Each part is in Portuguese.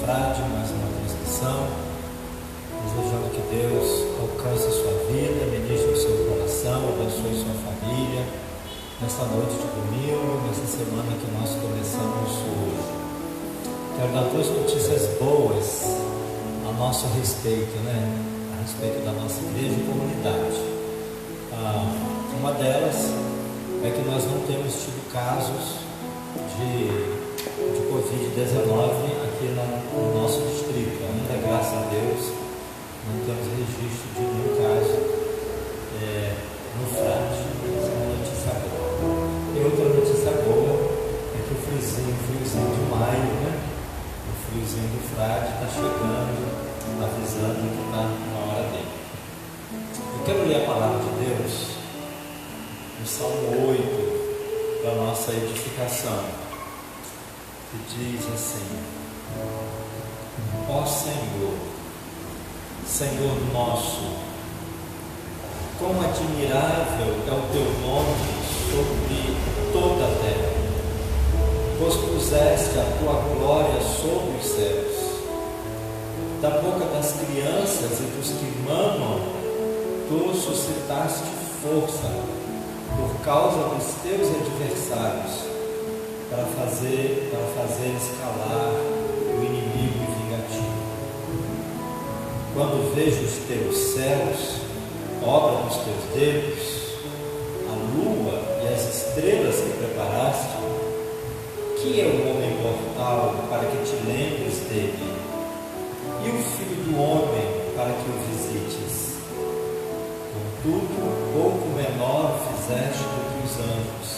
Frade, mais uma transmissão, desejando que Deus alcance a sua vida, ministre o seu coração, abençoe sua família, nesta noite de domingo, nessa semana que nós começamos hoje. Quero dar duas notícias boas a nosso respeito, a respeito da nossa igreja e comunidade. Uma delas é que nós não temos tido casos de Covid-19 aqui no nosso distrito. Ainda, graças a Deus, não temos registro de nenhum caso no Frade. Essa é uma notícia boa. E outra notícia boa é que o friozinho de maio, o friozinho do Frade está chegando, avisando que está na hora dele. Eu quero ler a palavra de Deus no Salmo 8, para a nossa edificação, que diz assim: ó Senhor, Senhor nosso, quão admirável é o teu nome sobre toda a terra, pois puseste a tua glória sobre os céus. Da boca das crianças e dos que mamam, tu suscitaste força por causa dos teus adversários, para fazer escalar o inimigo vingativo. Quando vejo os teus céus, obra dos teus dedos, a lua e as estrelas que preparaste, que é o homem mortal para que te lembres dele, e o filho do homem para que o visites? Contudo, pouco menor fizeste do que os anjos,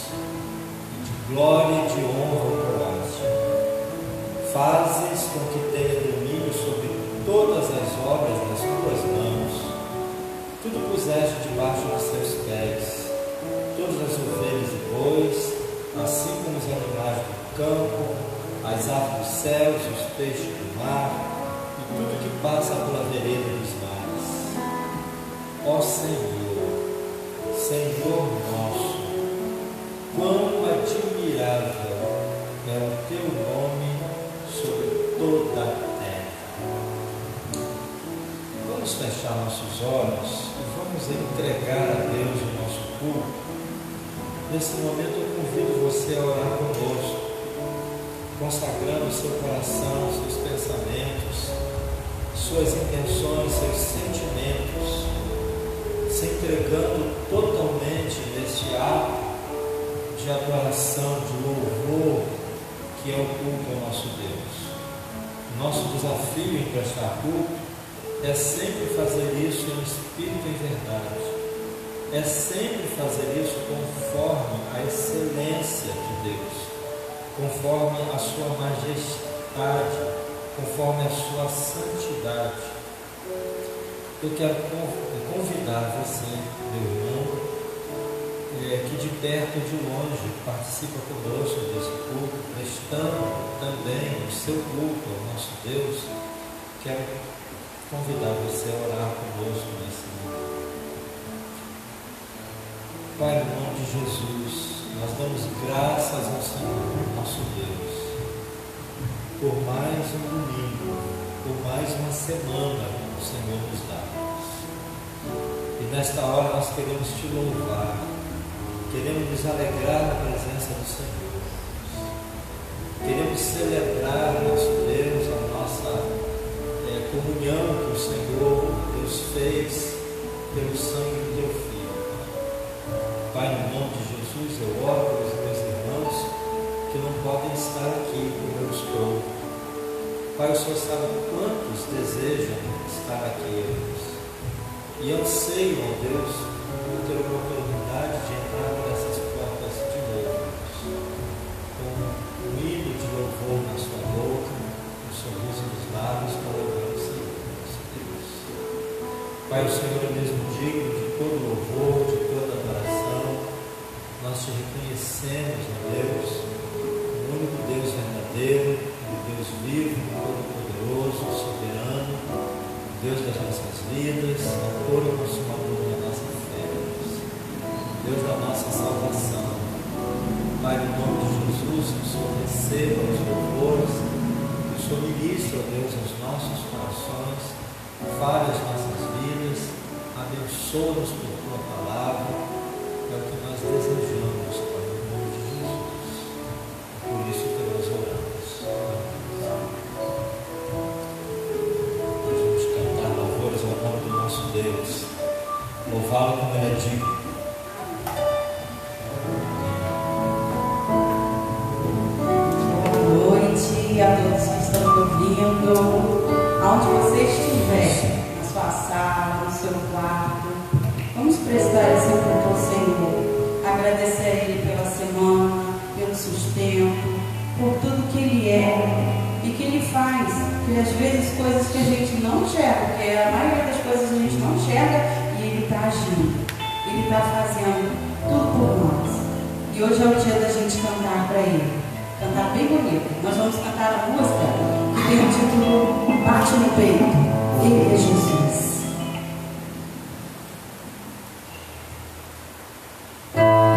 e de glória e de honra o coroaste. Fazes com que tenha domínio sobre todas as obras das tuas mãos. Tudo puseste debaixo dos seus pés, todas as ovelhas e bois, assim como os animais do campo, as aves dos céus, os peixes do mar, e tudo que passa pela vereda dos mares. Ó Senhor, Senhor nosso, quão admirável é o teu nome sobre toda a terra. Vamos fechar nossos olhos e vamos entregar a Deus o nosso culto. Nesse momento eu convido você a orar conosco, consagrando seu coração, seus pensamentos, suas intenções, seus sentimentos, se entregando totalmente neste ato de adoração, de louvor, que é o culto ao nosso Deus. Nosso desafio em prestar culto é sempre fazer isso em espírito e verdade, é sempre fazer isso conforme a excelência de Deus, conforme a sua majestade, conforme a sua santidade. Eu quero convidar você, meu irmão, que de perto e de longe participa conosco desse culto, prestando também o seu culto ao nosso Deus. Quero convidar você a orar conosco nesse momento. Pai, no nome de Jesus, nós damos graças ao Senhor, nosso Deus, por mais um domingo, por mais uma semana que o Senhor nos dá. E nesta hora nós queremos te louvar, queremos nos alegrar na presença do Senhor, queremos celebrar, nosso Deus, a nossa comunhão que o Senhor Deus fez pelo sangue do teu Filho. Pai, no nome de Jesus, eu oro pelos meus irmãos que não podem estar aqui como eu estou. Pai, o Senhor sabe quantos desejam estar aqui, Deus, e anseiam, ó Deus, por ter a oportunidade de entrar por essas portas de novo, com um hino de louvor na sua boca, um sorriso nos lábios, para louvar o Senhor, nosso Deus. Pai, o Senhor é mesmo digno de todo louvor, de toda adoração. Nós te reconhecemos, ó Deus, o único Deus verdadeiro, o Deus vivo, todo-poderoso, soberano, Deus das nossas vidas, autor e consumador da nossa fé, Deus da nossa salvação. Pai, no nome de Jesus, que o Senhor receba os louvores, que o Senhor ministre ó Deus, os nossos corações, fale as nossas vidas, abençoa-nos por tua palavra, é o que nós desejamos, Pai, em nome de Jesus. Por isso que nós oramos. Nós vamos cantar louvores ao nome do nosso Deus, louvá-lo como ele é digno. A todos que estão me ouvindo, aonde você estiver, na sua sala, no seu quarto, vamos prestar esse culto ao Senhor, agradecer a Ele pela semana, pelo sustento, por tudo que Ele é e que Ele faz, porque às vezes coisas que a gente não enxerga, porque a maioria das coisas a gente não enxerga e Ele está agindo, Ele está fazendo tudo por nós. E hoje é o dia da gente cantar para Ele. Cantar bem bonito. Nós vamos cantar a música que tem o título Bate no Peito. Ele é Jesus. Bate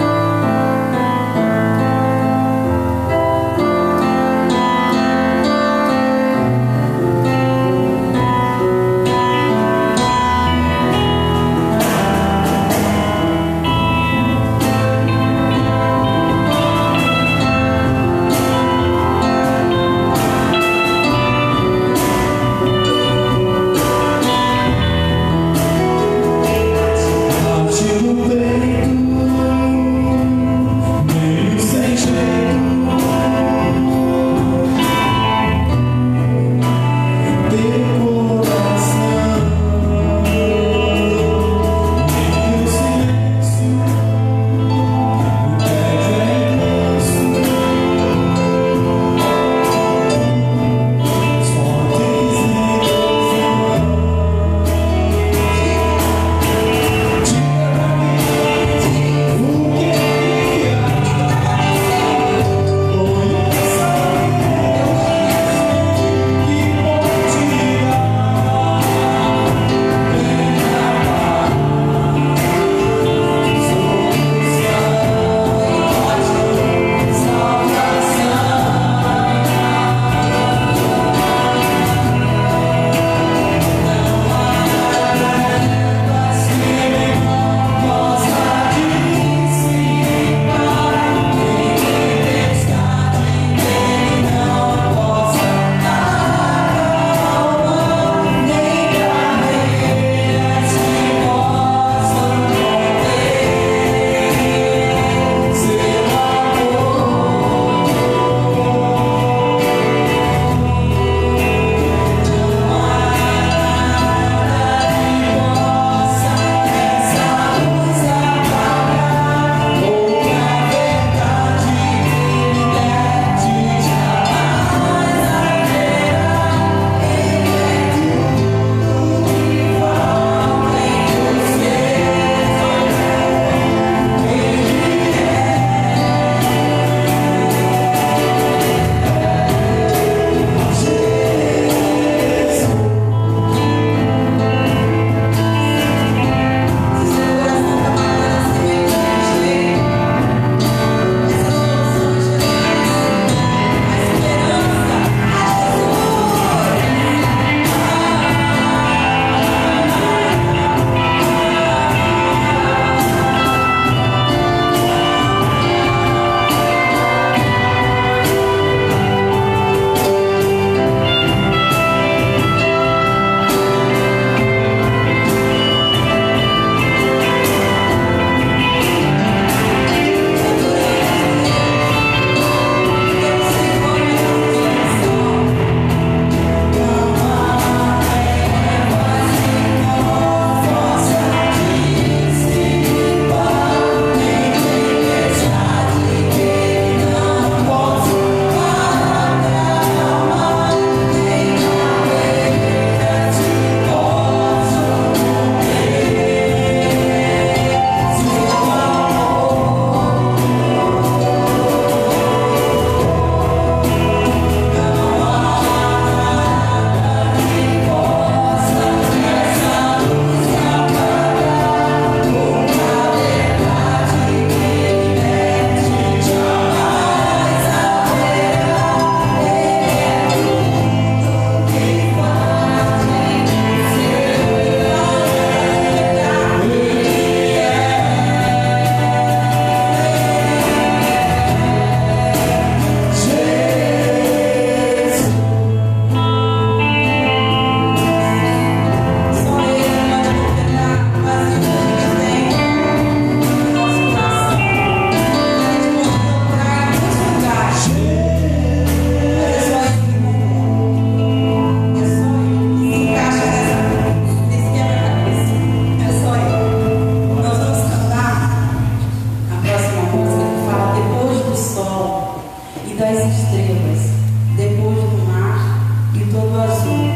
todo azul.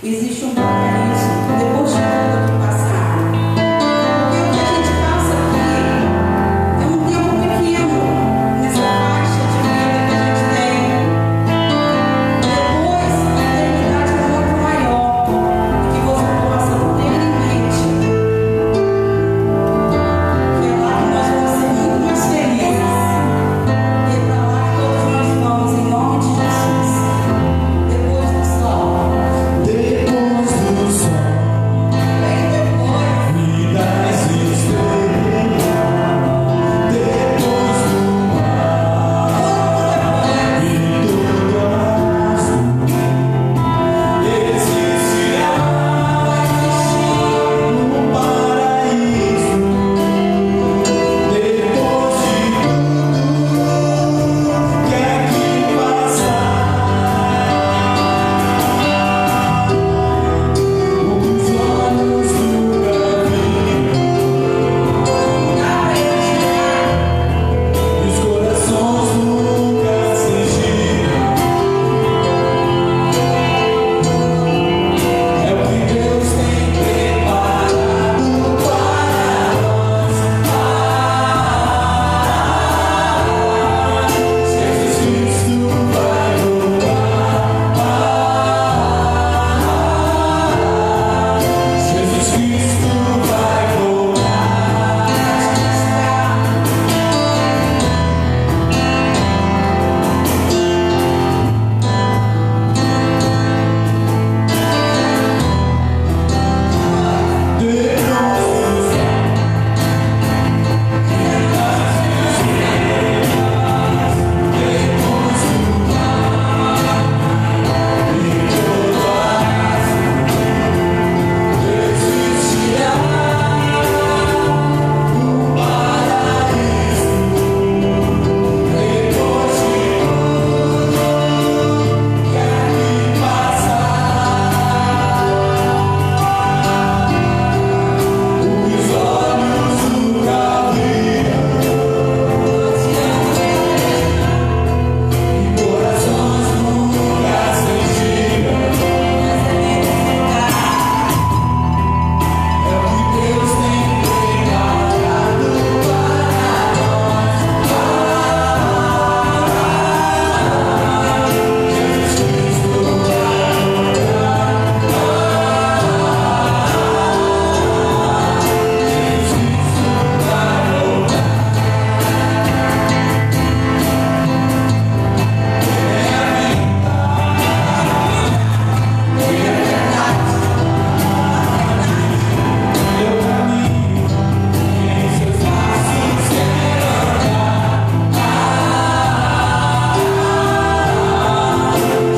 Existe um paraíso depois de tudo que passar. Porque o que a gente passa aqui é um tempo pequeno nessa faixa de vida que a gente tem. Depois, a eternidade é muito maior. E que você possa ter em mente que é lá que nós vamos ser muito mais felizes. E é para lá que todos nós vamos, em nome de Jesus. Depois do sol. Depois do sol, Bem depois. me das estrelas. Depois do mar e tudo azul, existirá no paraíso. Depois de tudo que aqui passar, os olhos nunca viram, e os corações nunca sentiram. É o que Deus tem preparado para nós.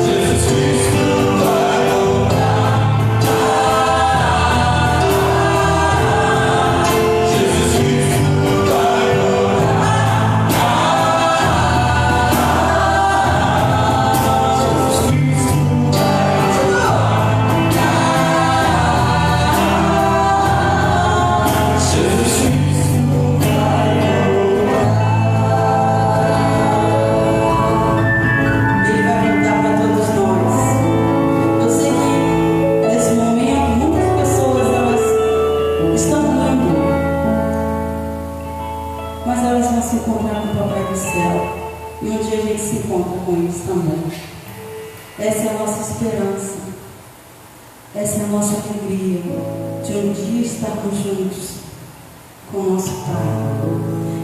Jesus Cristo vai voltar. Jesus Cristo vai voltar. Ele vai voltar para todos nós. Eu sei que nesse momento muitas pessoas elas estão indo, mas elas vão se encontrar com o Papai do Céu. E um dia a gente se encontra com eles também. Essa é a nossa esperança. Essa é a nossa alegria de um dia estarmos juntos com o nosso Pai.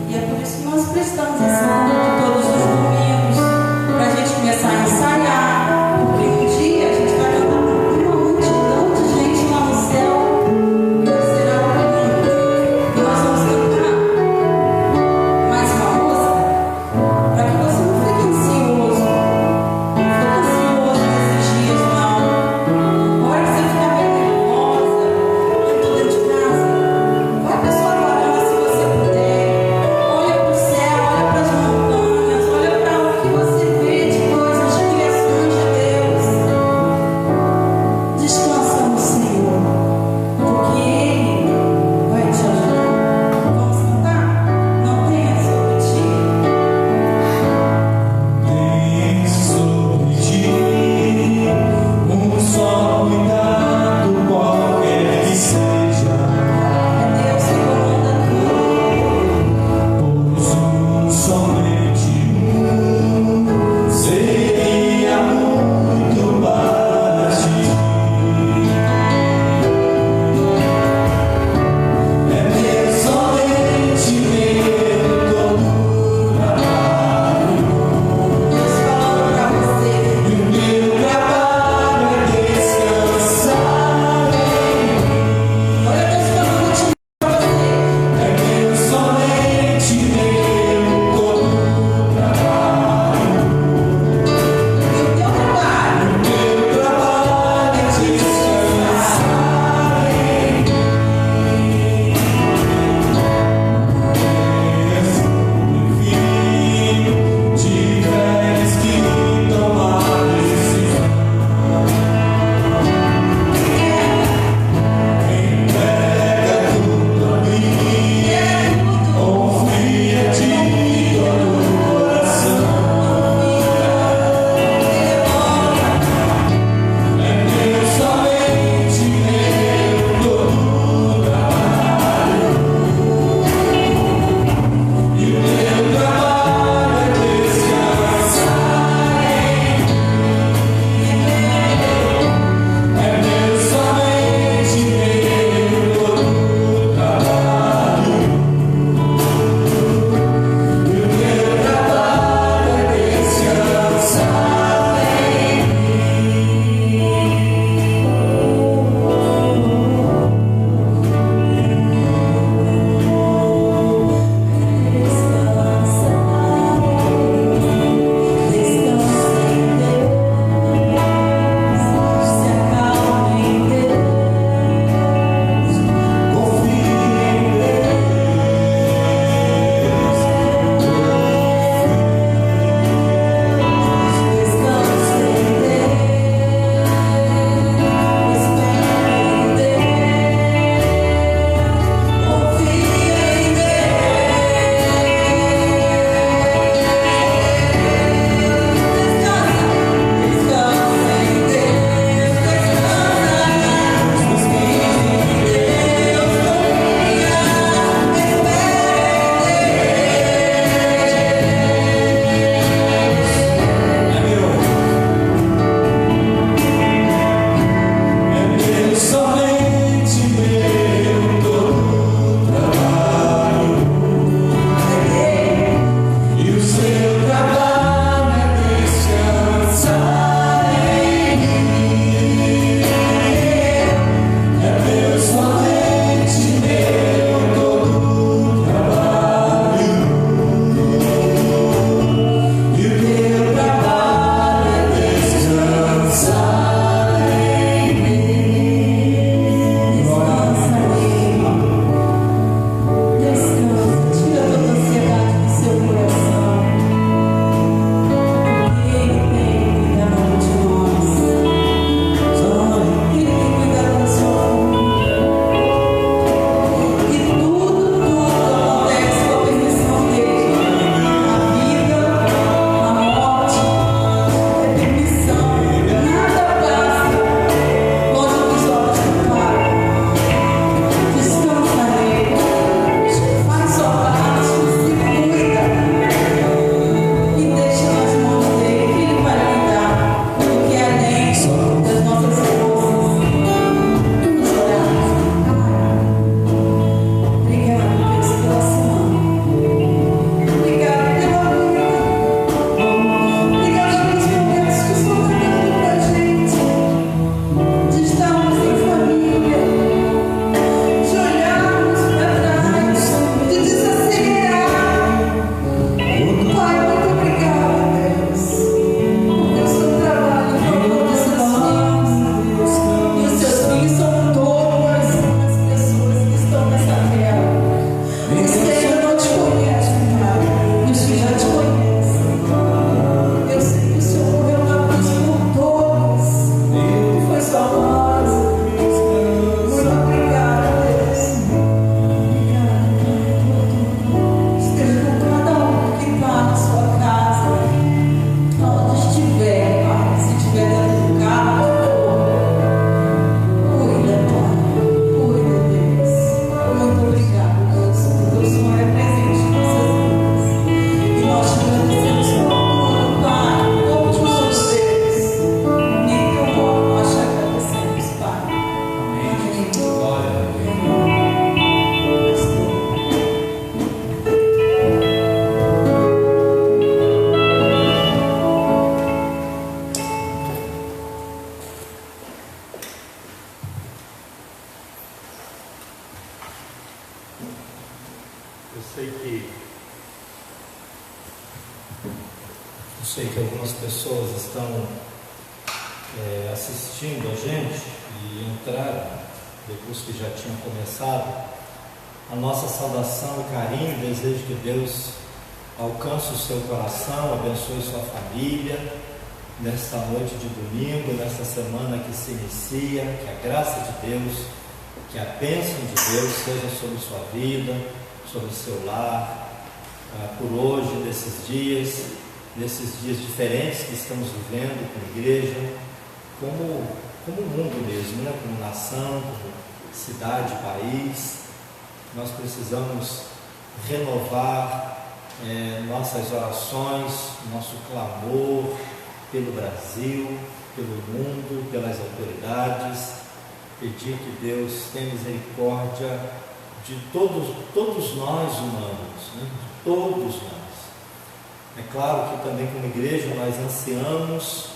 E é por isso que nós prestamos esse culto todos os domingos, para a gente começar a ensaiar, porque um dia a gente vai cantar uma multidão de gente lá no céu, e vai ser algo lindo. E nós vamos cantar mais uma música, para que você não fique ansioso. Não fique ansioso nesses dias, não. A hora que você ficar bem nervosa, eu estou dentro de casa, vai para sua varanda se você puder. Olha para o céu, olha para as montanhas, olha para sei que algumas pessoas estão assistindo a gente e entraram depois que já tinham começado. A nossa saudação e carinho, desejo que Deus alcance o seu coração, abençoe sua família nesta noite de domingo, nesta semana que se inicia. Que a graça de Deus, que a bênção de Deus seja sobre sua vida, sobre o seu lar, por hoje, nesses dias diferentes que estamos vivendo como igreja, como mundo mesmo, né? Como nação, como cidade, país. Nós precisamos renovar nossas orações, nosso clamor pelo Brasil, pelo mundo, pelas autoridades, pedir que Deus tenha misericórdia de todos nós humanos, né? De todos nós. É claro que também como igreja nós ansiamos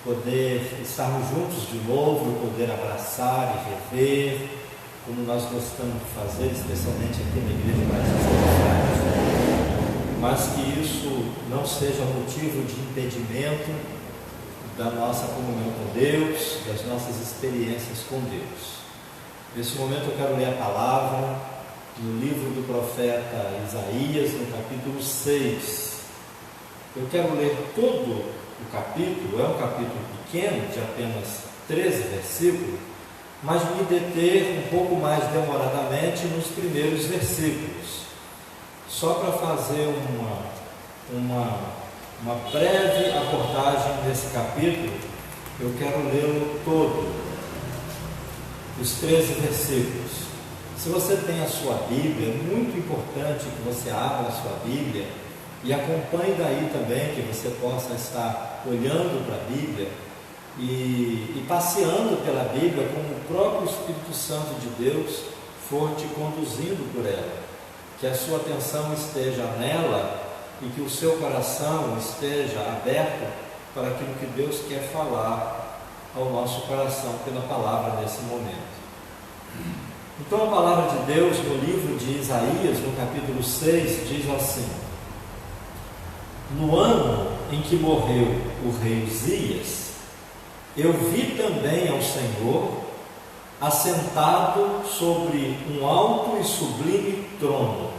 poder estarmos juntos de novo, poder abraçar e rever, como nós gostamos de fazer, especialmente aqui na Igreja Batista, mas que isso não seja motivo de impedimento da nossa comunhão com Deus, das nossas experiências com Deus. Nesse momento eu quero ler a palavra no livro do profeta Isaías, no capítulo 6. Eu quero ler todo o capítulo, é um capítulo pequeno, de apenas 13 versículos, mas me deter um pouco mais demoradamente nos primeiros versículos, só para fazer uma breve abordagem desse capítulo. Eu quero lê-lo todo, os 13 versículos. Se você tem a sua Bíblia, é muito importante que você abra a sua Bíblia e acompanhe daí também, que você possa estar olhando para a Bíblia e passeando pela Bíblia, como o próprio Espírito Santo de Deus for te conduzindo por ela, que a sua atenção esteja nela e que o seu coração esteja aberto para aquilo que Deus quer falar ao nosso coração pela palavra nesse momento. Então a palavra de Deus no livro de Isaías, no capítulo 6, diz assim: no ano em que morreu o rei Uzias, eu vi também ao Senhor assentado sobre um alto e sublime trono,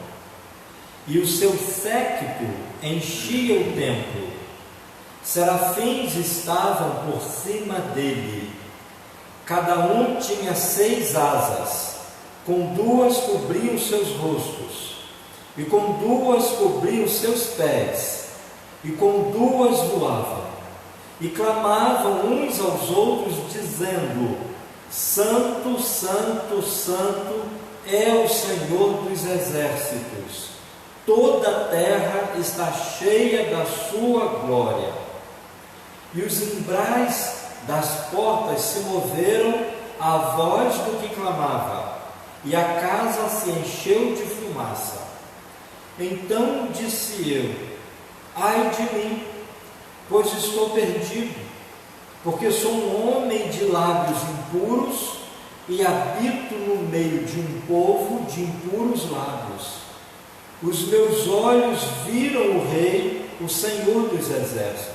e o seu séquito enchia o templo. Serafins estavam por cima dele, cada um tinha 6 asas, com 2 cobriam seus rostos, e com 2 cobriam seus pés, e com 2 voavam, e clamavam uns aos outros, dizendo: Santo, Santo, Santo é o Senhor dos exércitos, toda a terra está cheia da sua glória. E os umbrais das portas se moveram à voz do que clamava, e a casa se encheu de fumaça. Então disse eu: ai de mim, pois estou perdido, porque sou um homem de lábios impuros e habito no meio de um povo de impuros lábios. Os meus olhos viram o Rei, o Senhor dos exércitos.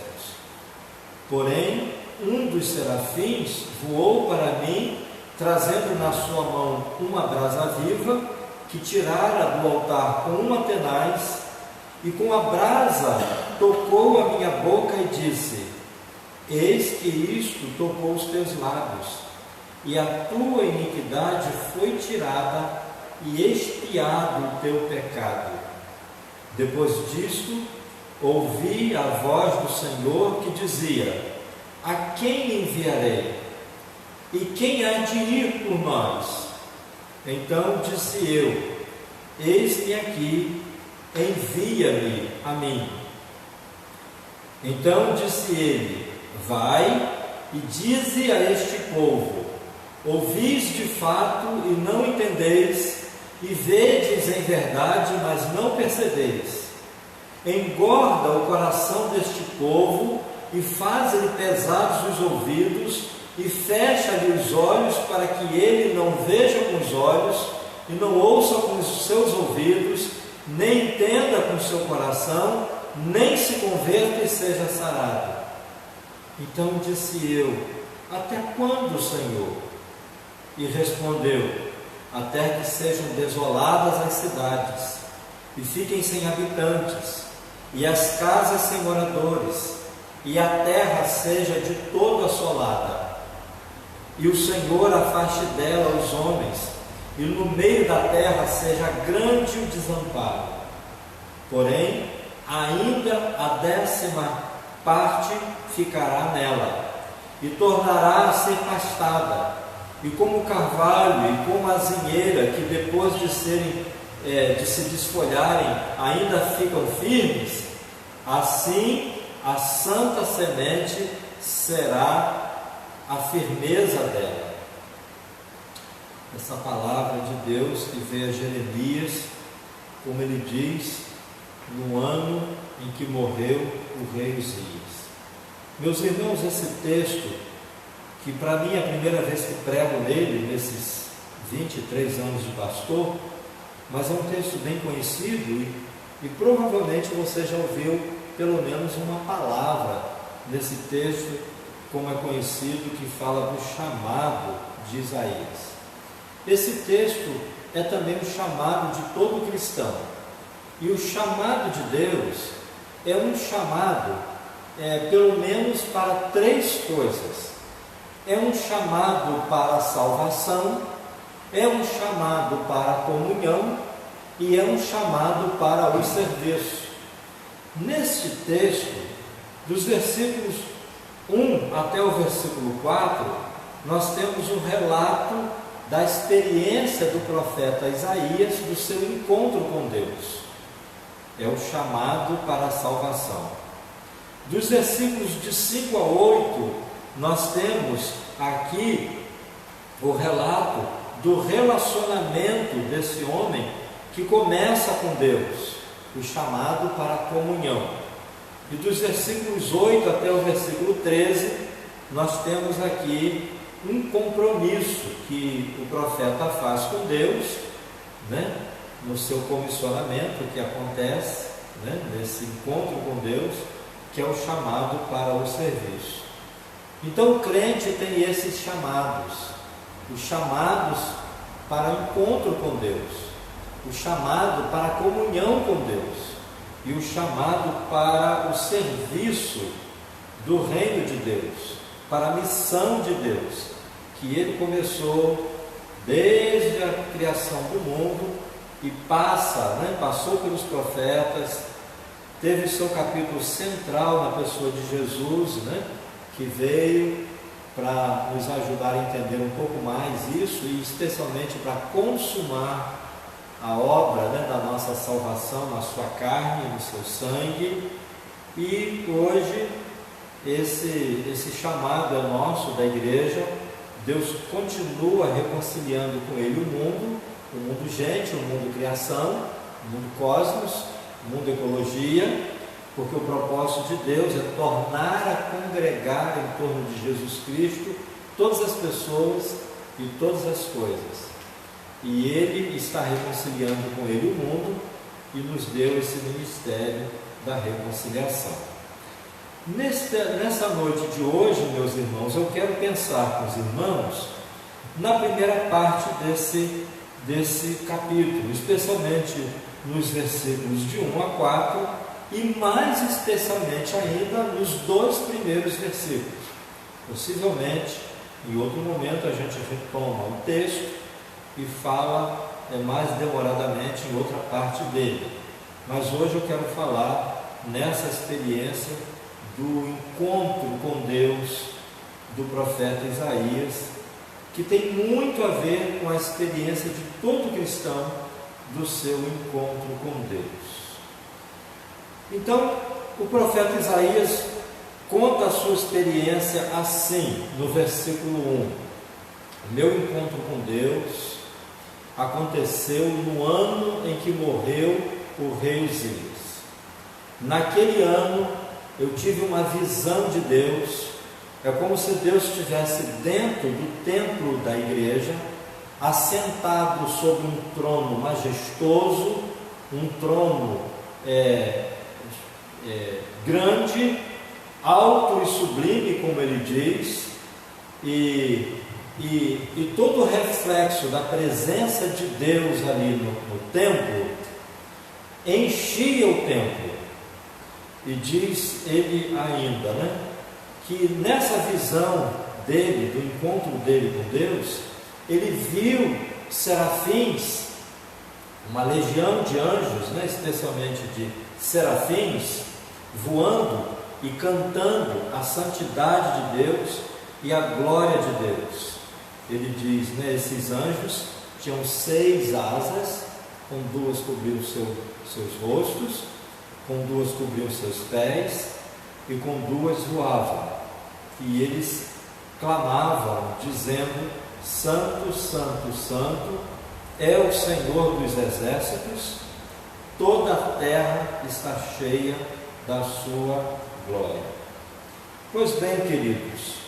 Porém, um dos serafins voou para mim, trazendo na sua mão uma brasa viva, que tirara do altar com uma tenaz, e com a brasa tocou a minha boca e disse: eis que isto tocou os teus lábios, e a tua iniquidade foi tirada, e expiado o teu pecado. Depois disto, ouvi a voz do Senhor que dizia: a quem enviarei? E quem há de ir por nós? Então disse eu: eis-me aqui, envia-me a mim. Então disse ele: vai e dize a este povo: ouvis de fato e não entendeis, e vedes em verdade, mas não percebeis. Engorda o coração deste povo e faz-lhe pesados os ouvidos, e fecha-lhe os olhos, para que ele não veja com os olhos e não ouça com os seus ouvidos, nem entenda com o seu coração, nem se converta e seja sarado. Então disse eu: até quando, Senhor? E respondeu: até que sejam desoladas as cidades, e fiquem sem habitantes, e as casas sem moradores, e a terra seja de todo assolada, e o Senhor afaste dela os homens, e no meio da terra seja grande o desamparo. Porém, ainda a 10ª parte ficará nela, e tornará a ser pastada, e como o carvalho e como a azinheira, que depois de se desfolharem ainda ficam firmes, assim a santa semente será a firmeza dela. Essa palavra de Deus que veio a Jeremias, como ele diz, no ano em que morreu o rei Uzias. Meus irmãos, esse texto, que para mim é a primeira vez que prego nele, nesses 23 anos de pastor, mas é um texto bem conhecido e provavelmente você já ouviu pelo menos uma palavra nesse texto, como é conhecido, que fala do chamado de Isaías. Esse texto é também um chamado de todo cristão, e o chamado de Deus é um chamado, pelo menos para 3 coisas. É um chamado para a salvação, é um chamado para a comunhão e é um chamado para o serviço. Neste texto, dos versículos 1 até o versículo 4, nós temos um relato da experiência do profeta Isaías, do seu encontro com Deus. É o chamado para a salvação. Dos versículos de 5 a 8, nós temos aqui o relato do relacionamento desse homem que começa com Deus, o chamado para a comunhão. E dos versículos 8 até o versículo 13, nós temos aqui um compromisso que o profeta faz com Deus, no seu comissionamento que acontece, nesse encontro com Deus, que é o chamado para o serviço. Então o crente tem esses chamados, os chamados para o encontro com Deus, o chamado para a comunhão com Deus e o chamado para o serviço do reino de Deus, para a missão de Deus, que Ele começou desde a criação do mundo e passou pelos profetas, teve o seu capítulo central na pessoa de Jesus, que veio para nos ajudar a entender um pouco mais isso e especialmente para consumar a obra da nossa salvação na sua carne, no seu sangue. E hoje esse chamado é nosso, da igreja. Deus continua reconciliando com Ele o mundo gente, o mundo criação, o mundo cosmos, o mundo ecologia, porque o propósito de Deus é tornar a congregar em torno de Jesus Cristo todas as pessoas e todas as coisas. E Ele está reconciliando com Ele o mundo e nos deu esse ministério da reconciliação. Nessa noite de hoje, meus irmãos, eu quero pensar com os irmãos na primeira parte desse capítulo, especialmente nos versículos de 1 a 4 e mais especialmente ainda nos 2 primeiros versículos. Possivelmente, em outro momento, a gente retoma o texto e fala mais demoradamente em outra parte dele. Mas hoje eu quero falar nessa experiência do encontro com Deus do profeta Isaías, que tem muito a ver com a experiência de todo cristão do seu encontro com Deus. Então, o profeta Isaías conta a sua experiência assim, no versículo 1: meu encontro com Deus aconteceu no ano em que morreu o rei Uzias. Naquele ano eu tive uma visão de Deus. É como se Deus estivesse dentro do templo da igreja, assentado sobre um trono majestoso, um trono grande, alto e sublime, como ele diz, e todo o reflexo da presença de Deus ali no templo enchia o templo. E diz ele ainda, que nessa visão dele, do encontro dele com Deus, ele viu serafins, uma legião de anjos, especialmente de serafins, voando e cantando a santidade de Deus e a glória de Deus. Ele diz, esses anjos tinham 6 asas, com 2 cobriam seus rostos, com 2 cobriam seus pés, e com 2 voavam. E eles clamavam, dizendo: Santo, Santo, Santo é o Senhor dos exércitos, toda a terra está cheia da sua glória. Pois bem, queridos,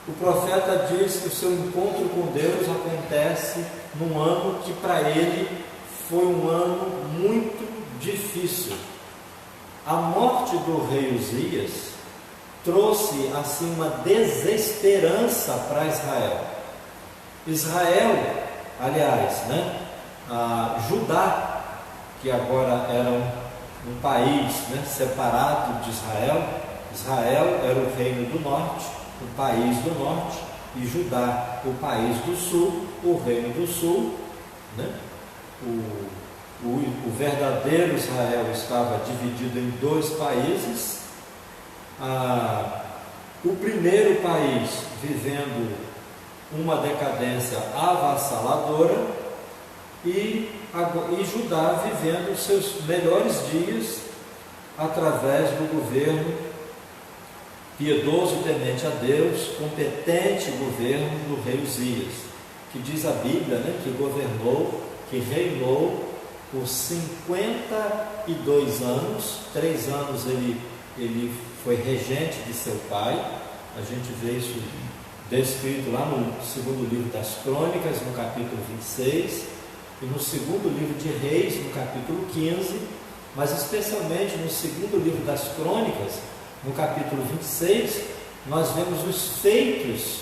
o profeta diz que o seu encontro com Deus acontece num ano que para ele foi um ano muito difícil. A morte do rei Uzias trouxe assim uma desesperança para Israel. Israel, aliás, Judá, que agora era um país separado de Israel. Israel era o reino do norte, o país do norte, e Judá, o país do sul, o reino do sul. O verdadeiro Israel estava dividido em 2 países. O primeiro país vivendo uma decadência avassaladora, e Judá vivendo os seus melhores dias através do governo piedoso e temente a Deus, competente governo do rei Uzias, que diz a Bíblia, que governou, que reinou por 52 anos. 3 anos ele foi regente de seu pai. A gente vê isso descrito lá no 2º livro das Crônicas, no capítulo 26, e no 2º livro de Reis, no capítulo 15, mas especialmente no 2º livro das Crônicas, no capítulo 26, nós vemos os feitos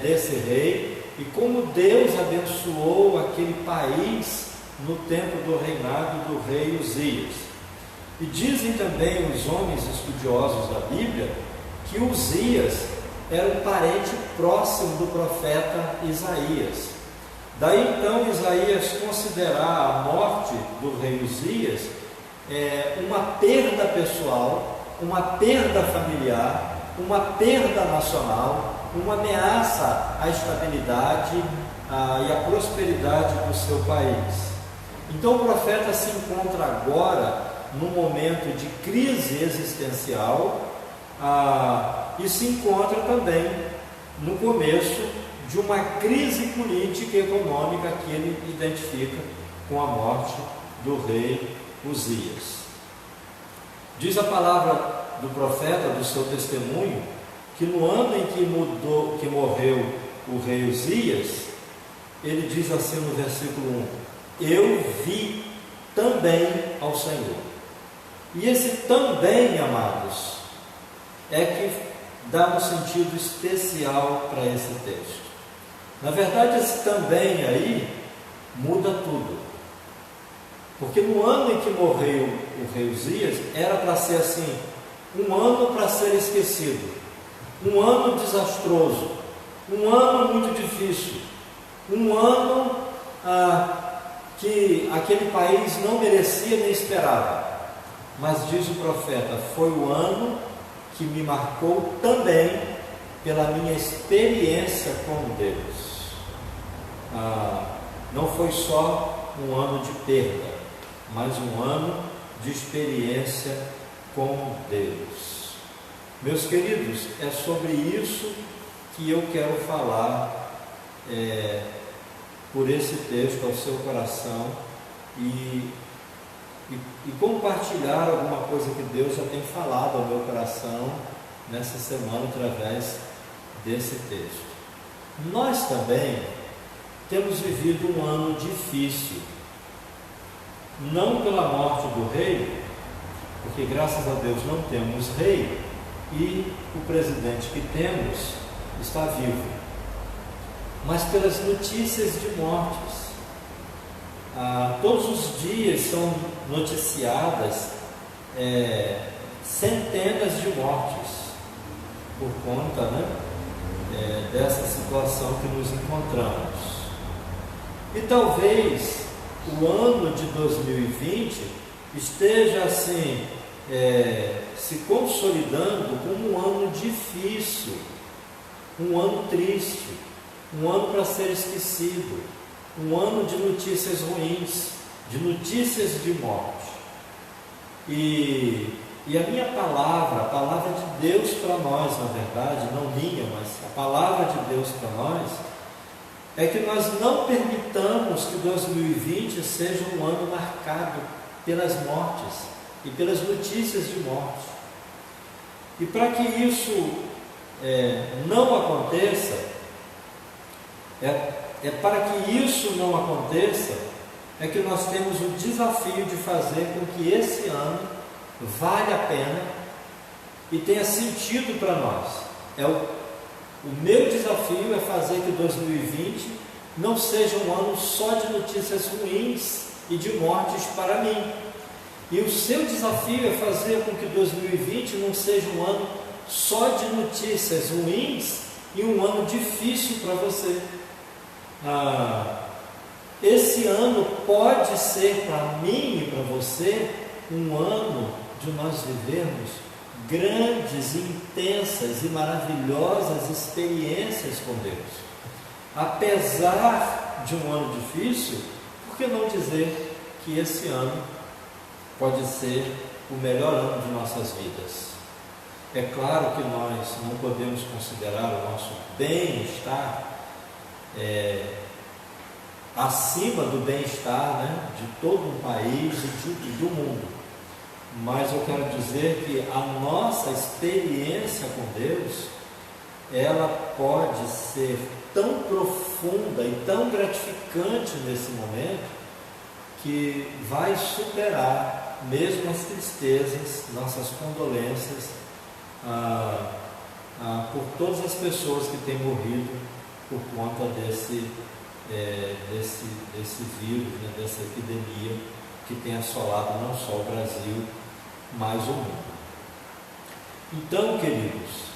desse rei e como Deus abençoou aquele país no tempo do reinado do rei Uzias. E dizem também os homens estudiosos da Bíblia que Uzias era um parente próximo do profeta Isaías. Daí então Isaías considerar a morte do rei Uzias uma perda pessoal, uma perda familiar, uma perda nacional, uma ameaça à estabilidade e à prosperidade do seu país. Então o profeta se encontra agora num momento de crise existencial, e se encontra também no começo de uma crise política e econômica que ele identifica com a morte do rei Uzias. Diz a palavra do profeta, do seu testemunho, que no ano em que morreu o rei Uzias, ele diz assim no versículo 1: eu vi também ao Senhor. E esse também, amados, é que dá um sentido especial para esse texto. Na verdade, esse também aí muda tudo. Porque no ano em que morreu o rei Uzias, era para ser assim, um ano para ser esquecido, um ano desastroso, um ano muito difícil, um ano que aquele país não merecia nem esperava. Mas diz o profeta: foi o ano que me marcou também pela minha experiência com Deus. Não foi só um ano de perda, mas um ano de experiência com Deus. Meus queridos, é sobre isso que eu quero falar por esse texto ao seu coração e compartilhar alguma coisa que Deus já tem falado ao meu coração nessa semana através desse texto. Nós também temos vivido um ano difícil, não pela morte do rei, porque graças a Deus não temos rei e o presidente que temos está vivo, mas pelas notícias de mortes. Todos os dias são noticiadas centenas de mortes por conta, dessa situação que nos encontramos. E talvez o ano de 2020 esteja assim se consolidando como um ano difícil, um ano triste, um ano para ser esquecido, um ano de notícias ruins, de notícias de morte. E a minha palavra, a palavra de Deus para nós, na verdade, não minha, mas a palavra de Deus para nós, é que nós não permitamos que 2020 seja um ano marcado pelas mortes e pelas notícias de morte. E para que isso não aconteça, para que isso não aconteça, é que nós temos o desafio de fazer com que esse ano valha a pena e tenha sentido para nós. O meu desafio é fazer que 2020 não seja um ano só de notícias ruins e de mortes para mim. E o seu desafio é fazer com que 2020 não seja um ano só de notícias ruins e um ano difícil para você. Esse ano pode ser para mim e para você um ano de nós vivermos grandes, intensas e maravilhosas experiências com Deus. Apesar de um ano difícil, por que não dizer que esse ano pode ser o melhor ano de nossas vidas? É claro que nós não podemos considerar o nosso bem-estar acima do bem-estar, de todo um país e do mundo. Mas eu quero dizer que a nossa experiência com Deus, ela pode ser tão profunda e tão gratificante nesse momento, que vai superar mesmo as tristezas, nossas condolências por todas as pessoas que têm morrido por conta desse vírus, dessa epidemia que tem assolado não só o Brasil, mas o mundo. Então, queridos,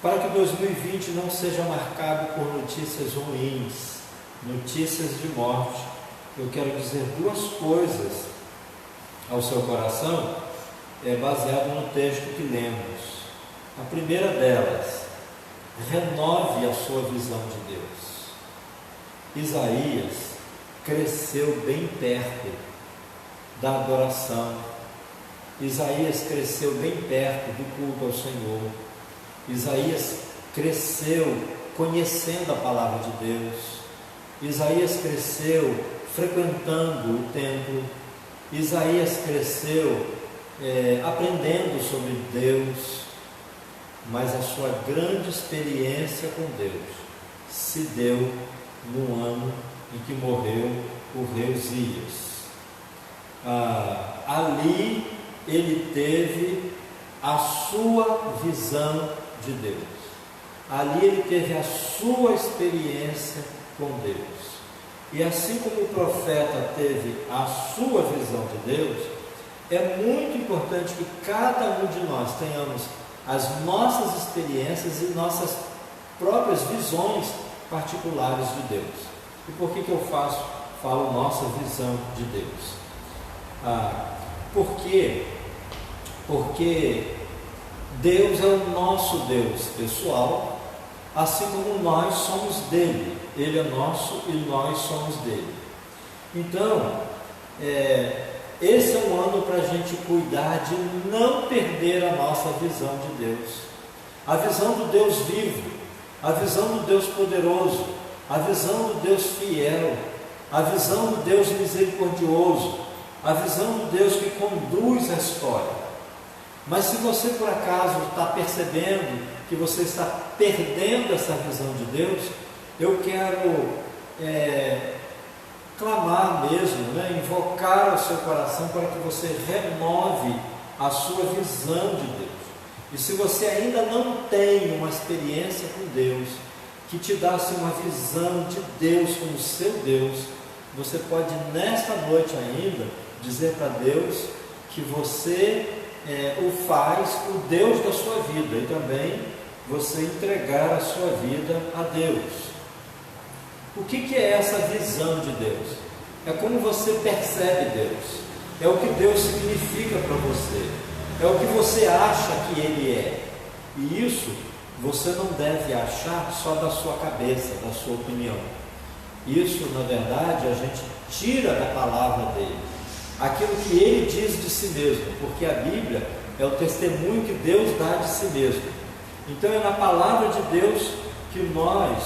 para que 2020 não seja marcado por notícias ruins, notícias de morte, eu quero dizer duas coisas ao seu coração, baseado no texto que lemos. A primeira delas, renove a sua visão de Deus. Isaías cresceu bem perto da adoração. Isaías cresceu bem perto do culto ao Senhor. Isaías cresceu conhecendo a palavra de Deus. Isaías cresceu frequentando o templo. Isaías cresceu aprendendo sobre Deus. Mas a sua grande experiência com Deus se deu no ano em que morreu o rei Uzias. Ali ele teve a sua visão de Deus. Ali ele teve a sua experiência com Deus. E assim como o profeta teve a sua visão de Deus, é muito importante que cada um de nós tenhamos as nossas experiências e nossas próprias visões particulares de Deus. E por que eu falo nossa visão de Deus? Porque Deus é o nosso Deus pessoal, assim como nós somos dele. Ele é nosso e nós somos dele. Então, esse é um ano para a gente cuidar de não perder a nossa visão de Deus. A visão do Deus vivo, a visão do Deus poderoso, a visão do Deus fiel, a visão do Deus misericordioso, a visão do Deus que conduz a história. Mas se você por acaso está percebendo que você está perdendo essa visão de Deus, eu quero clamar mesmo, invocar o seu coração para que você renove a sua visão de Deus. E se você ainda não tem uma experiência com Deus, que te dá assim, uma visão de Deus como seu Deus, você pode nesta noite ainda dizer para Deus que você o faz o Deus da sua vida, e também você entregar a sua vida a Deus. O que é essa visão de Deus? É como você percebe Deus, é o que Deus significa para você, é o que você acha que Ele é. E isso você não deve achar só da sua cabeça, da sua opinião. Isso, na verdade, a gente tira da palavra dele aquilo que ele diz de si mesmo, porque a Bíblia é o testemunho que Deus dá de si mesmo. Então é na palavra de Deus que nós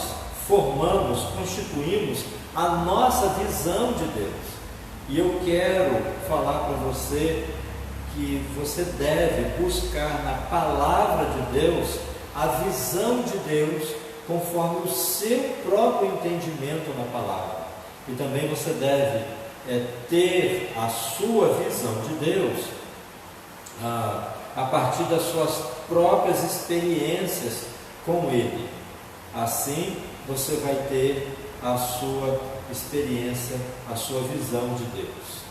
formamos, constituímos a nossa visão de Deus. E eu quero falar para você que você deve buscar na palavra de Deus a visão de Deus conforme o seu próprio entendimento na palavra. E também você deve ter a sua visão de Deus a partir das suas próprias experiências com Ele. Assim você vai ter a sua experiência, a sua visão de Deus.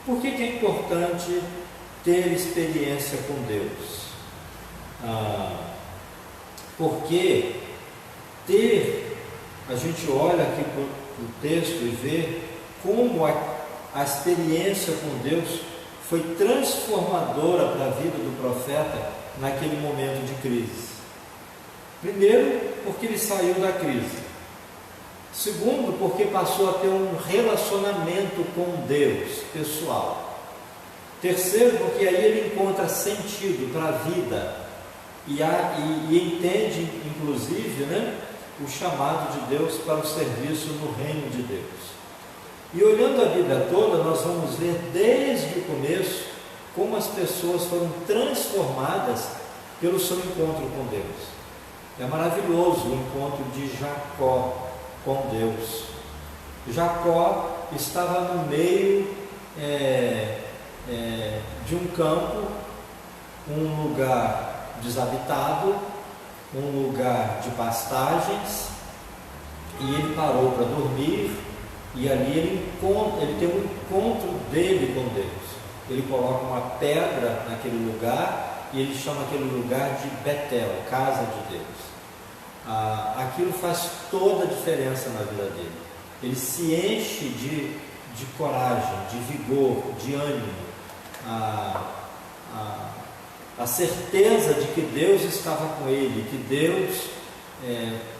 Por que é importante ter experiência com Deus? Porque a gente olha aqui para o texto e vê como a experiência com Deus foi transformadora para a vida do profeta naquele momento de crise. Primeiro, porque ele saiu da crise. Segundo, porque passou a ter um relacionamento com Deus pessoal. Terceiro, porque aí ele encontra sentido para a vida e entende, inclusive, o chamado de Deus para o serviço no reino de Deus. E olhando a Bíblia toda, nós vamos ver desde o começo como as pessoas foram transformadas pelo seu encontro com Deus. É maravilhoso o encontro de Jacó com Deus. Jacó estava no meio de um campo, um lugar desabitado, um lugar de pastagens, e ele parou para dormir, e ali ele tem um encontro dele com Deus. Ele coloca uma pedra naquele lugar e ele chama aquele lugar de Betel, casa de Deus. Aquilo faz toda a diferença na vida dele. Ele se enche de coragem, de vigor, de ânimo, a certeza de que Deus estava com ele, que Deus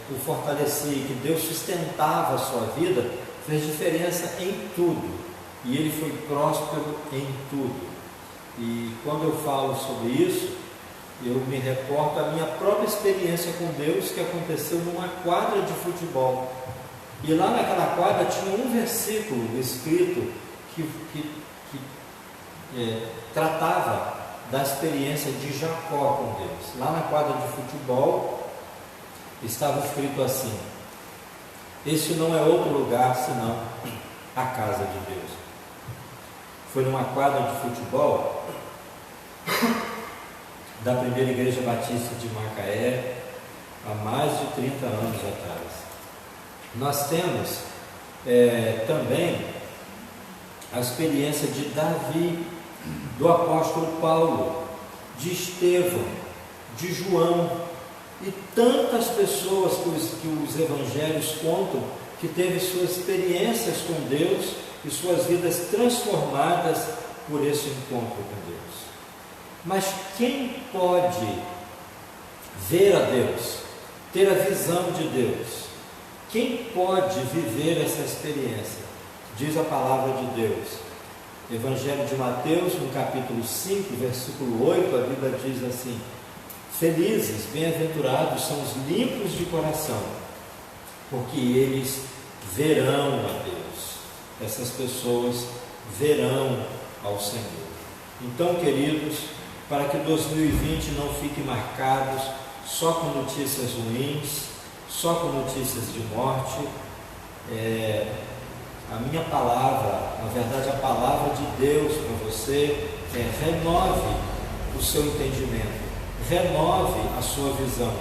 o fortalecia, que Deus sustentava a sua vida, fez diferença em tudo. E ele foi próspero em tudo. E quando eu falo sobre isso, eu me reporto a minha própria experiência com Deus, que aconteceu numa quadra de futebol. E lá naquela quadra tinha um versículo escrito que tratava da experiência de Jacó com Deus. Lá na quadra de futebol estava escrito assim: este não é outro lugar senão a casa de Deus. Foi numa quadra de futebol da primeira igreja batista de Macaé, há mais de 30 anos atrás. Nós temos também a experiência de Davi, do apóstolo Paulo, de Estevão, de João, e tantas pessoas que os evangelhos contam que teve suas experiências com Deus e suas vidas transformadas por esse encontro com Deus. Mas quem pode ver a Deus, ter a visão de Deus? Quem pode viver essa experiência? Diz a palavra de Deus. Evangelho de Mateus, no capítulo 5, versículo 8, a Bíblia diz assim: felizes, bem-aventurados são os limpos de coração, porque eles verão a Deus. Essas pessoas verão ao Senhor. Então, queridos, para que 2020 não fique marcados só com notícias ruins, só com notícias de morte, a minha palavra, na verdade a palavra de Deus para você renove o seu entendimento, renove a sua visão,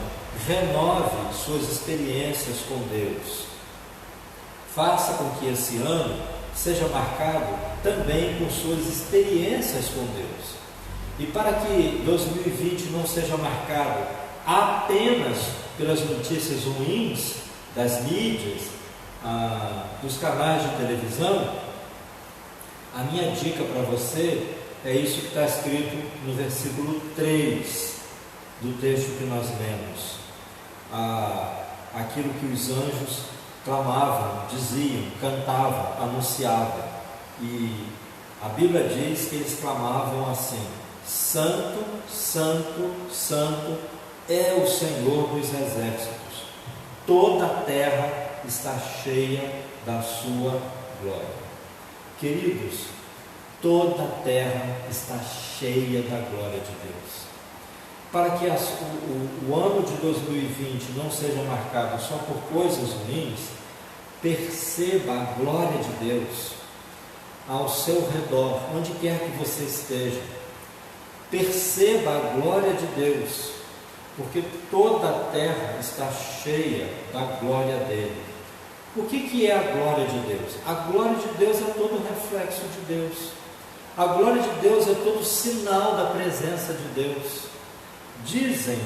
renove suas experiências com Deus. Faça com que esse ano seja marcado também por suas experiências com Deus. E para que 2020 não seja marcado apenas pelas notícias ruins das mídias, dos canais de televisão, a minha dica para você é isso que está escrito no versículo 3 do texto que nós lemos. Aquilo que os anjos clamavam, diziam, cantavam, anunciavam. E a Bíblia diz que eles clamavam assim: Santo, Santo, Santo é o Senhor dos exércitos, toda a terra está cheia da sua glória. Queridos, toda a terra está cheia da glória de Deus. Para que o ano de 2020 não seja marcado só por coisas ruins, perceba a glória de Deus ao seu redor, onde quer que você esteja. Perceba a glória de Deus, porque toda a terra está cheia da glória dele. O que é a glória de Deus? A glória de Deus é todo reflexo de Deus. A glória de Deus é todo sinal da presença de Deus. Dizem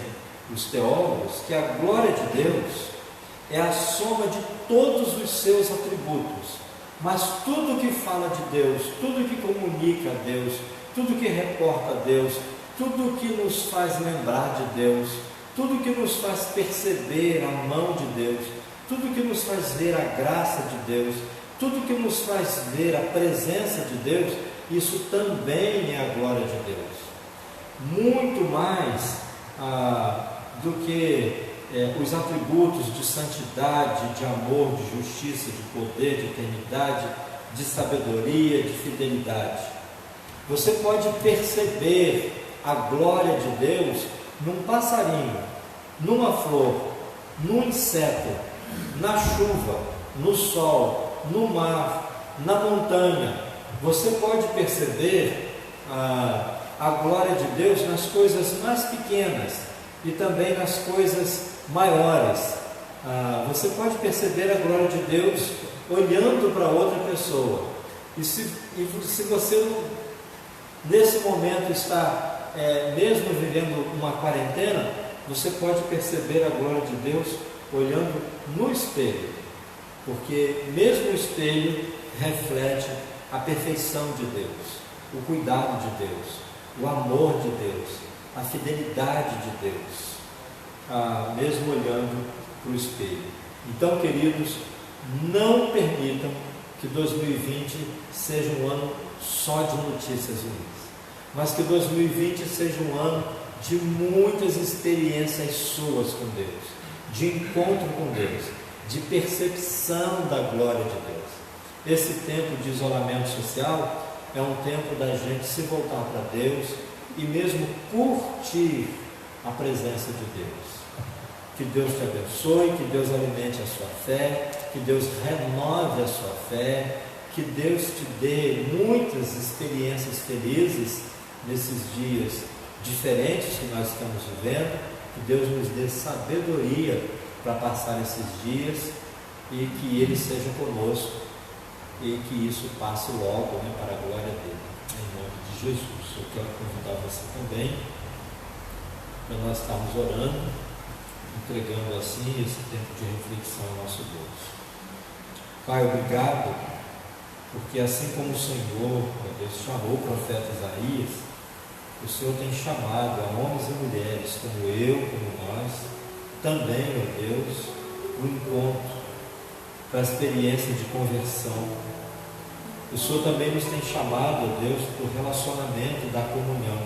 os teólogos que a glória de Deus é a soma de todos os seus atributos, mas tudo que fala de Deus, tudo que comunica a Deus, tudo que reporta a Deus, tudo que nos faz lembrar de Deus, tudo que nos faz perceber a mão de Deus, tudo que nos faz ver a graça de Deus, tudo que nos faz ver a presença de Deus, isso também é a glória de Deus. Muito mais do que os atributos de santidade, de amor, de justiça, de poder, de eternidade, de sabedoria, de fidelidade. Você pode perceber a glória de Deus num passarinho, numa flor, num inseto, na chuva, no sol, no mar, na montanha. Você pode perceber a glória de Deus nas coisas mais pequenas e também nas coisas maiores. Você pode perceber a glória de Deus olhando para outra pessoa. E se você nesse momento está mesmo vivendo uma quarentena, você pode perceber a glória de Deus olhando no espelho, porque mesmo o espelho reflete a perfeição de Deus, o cuidado de Deus, o amor de Deus, a fidelidade de Deus, mesmo olhando para o espelho. Então, queridos, não permitam que 2020 seja um ano só de notícias ruins, mas que 2020 seja um ano de muitas experiências suas com Deus, de encontro com Deus, de percepção da glória de Deus. Esse tempo de isolamento social é um tempo da gente se voltar para Deus e mesmo curtir a presença de Deus. Que Deus te abençoe, que Deus alimente a sua fé, que Deus renove a sua fé, que Deus te dê muitas experiências felizes nesses dias diferentes que nós estamos vivendo, que Deus nos dê sabedoria para passar esses dias e que Ele seja conosco e que isso passe logo, para a glória dele. Em nome de Jesus, eu quero convidar você também para nós estarmos orando, entregando assim esse tempo de reflexão ao nosso Deus. Pai, obrigado, porque assim como o Senhor, Deus, chamou o profeta Isaías, o Senhor tem chamado a homens e mulheres como eu, como nós, também, Deus, o encontro, para a experiência de conversão. O Senhor também nos tem chamado, Deus, para o relacionamento da comunhão.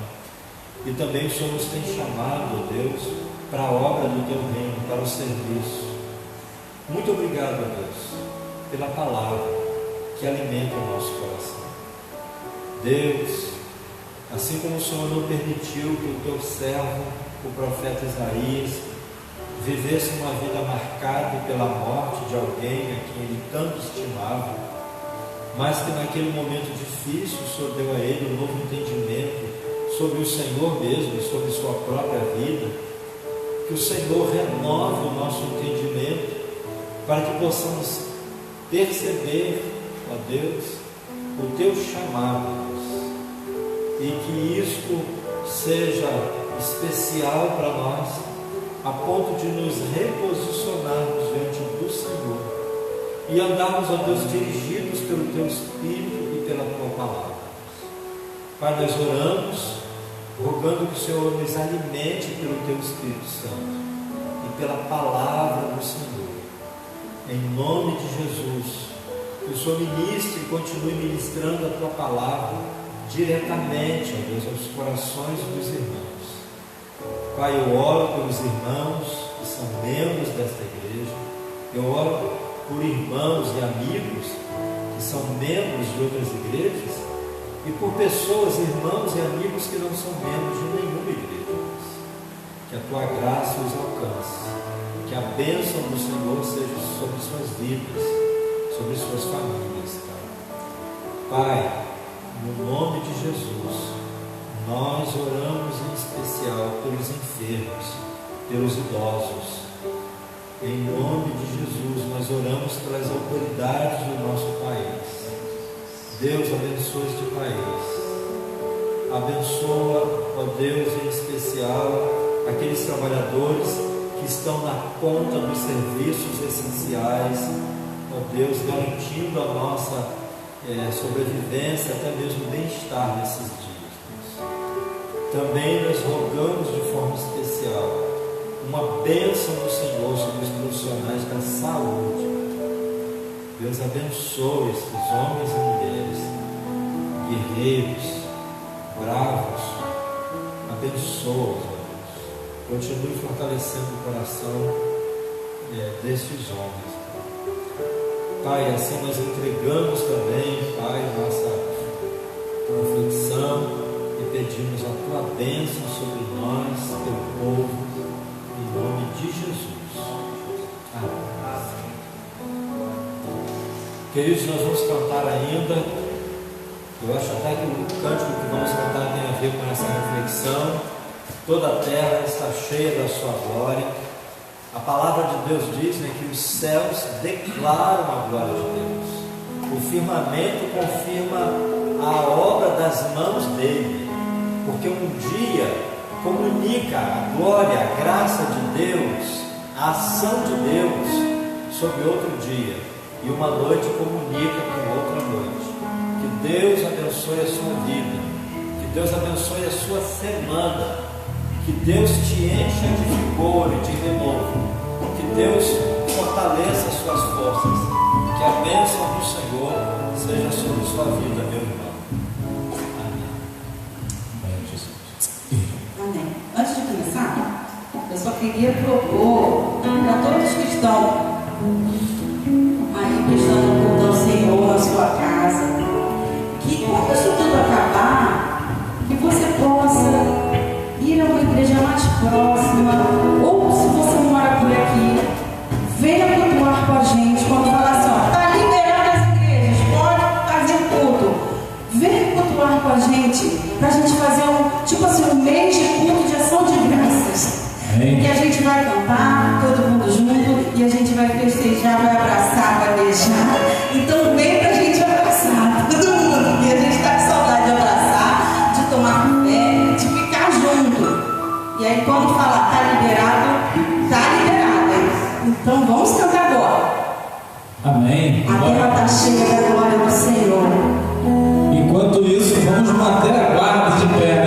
E também o Senhor nos tem chamado, Deus, para a obra do Teu reino, para o serviço. Muito obrigado, Deus, pela palavra que alimenta o nosso coração. Deus, assim como o Senhor não permitiu que o Teu servo, o profeta Isaías, vivesse uma vida marcada pela morte de alguém a quem ele tanto estimava, mas que naquele momento difícil o Senhor deu a ele um novo entendimento sobre o Senhor mesmo, sobre sua própria vida, que o Senhor renove o nosso entendimento, para que possamos perceber, ó Deus, o Teu chamado, e que isto seja especial para nós, a ponto de nos reposicionarmos diante do Senhor e andarmos, ó Deus, dirigidos pelo Teu Espírito e pela Tua Palavra. Pai, nós oramos, rogando que o Senhor nos alimente pelo Teu Espírito Santo e pela Palavra do Senhor. Em nome de Jesus, que o Senhor ministre e continue ministrando a Tua Palavra diretamente, ó Deus, aos corações dos irmãos. Pai, eu oro pelos irmãos que são membros desta igreja, eu oro por irmãos e amigos que são membros de outras igrejas e por pessoas, irmãos e amigos que não são membros de nenhuma igreja. Que a Tua graça os alcance, que a bênção do Senhor seja sobre suas vidas, sobre suas famílias, Pai, no nome de Jesus, nós oramos em especial pelos enfermos, pelos idosos. Em nome de Jesus, nós oramos pelas autoridades do nosso país. Deus, abençoe este país. Abençoa, ó Deus, em especial aqueles trabalhadores que estão na ponta dos serviços essenciais, ó Deus, garantindo a nossa sobrevivência, até mesmo bem-estar nesses dias. Também nós rogamos de forma especial uma bênção do Senhor sobre os profissionais da saúde. Deus abençoe esses homens e mulheres, guerreiros, bravos. Abençoa, Deus. Continue fortalecendo o coração desses homens. Pai, assim nós entregamos também, Pai, nossa reflexão e pedimos a Tua bênção sobre nós, Teu povo, em nome de Jesus. Amém. Queridos, nós vamos cantar ainda. Eu acho até que o cântico que vamos cantar tem a ver com essa reflexão. Toda a terra está cheia da Sua glória. A palavra de Deus diz, né, que os céus declaram a glória de Deus. O firmamento confirma a obra das mãos dele, porque um dia comunica a glória, a graça de Deus, a ação de Deus sobre outro dia, e uma noite comunica com outra noite. Que Deus abençoe a sua vida, que Deus abençoe a sua semana, que Deus te encha de vigor e de renovo, que Deus fortaleça as suas forças, que a bênção do Senhor seja sobre sua vida, meu irmão. Amém. Amém. Antes de começar, eu só queria propor para todos que estão aí prestando culto ao Senhor na sua casa, que quando isso tudo acabar, que você possa ir a uma igreja mais próxima, ou se você mora por aqui, venha cultuar com a gente. Quando falar assim, ó, está liberado as igrejas, pode fazer culto, venha cultuar com a gente, para a gente fazer um mês de culto de ação de graças. E a gente vai cantar, todo mundo junto, e a gente vai festejar, vai abraçar, vai beijar. Então vem pra gente abraçar, todo mundo, e a gente está com saudade de abraçar, de tomar café, de ficar junto. E aí quando falar tá liberado, tá liberado. Então vamos cantar agora. Amém. A terra está cheia da glória do Senhor. Enquanto isso, vamos manter a guarda de pé.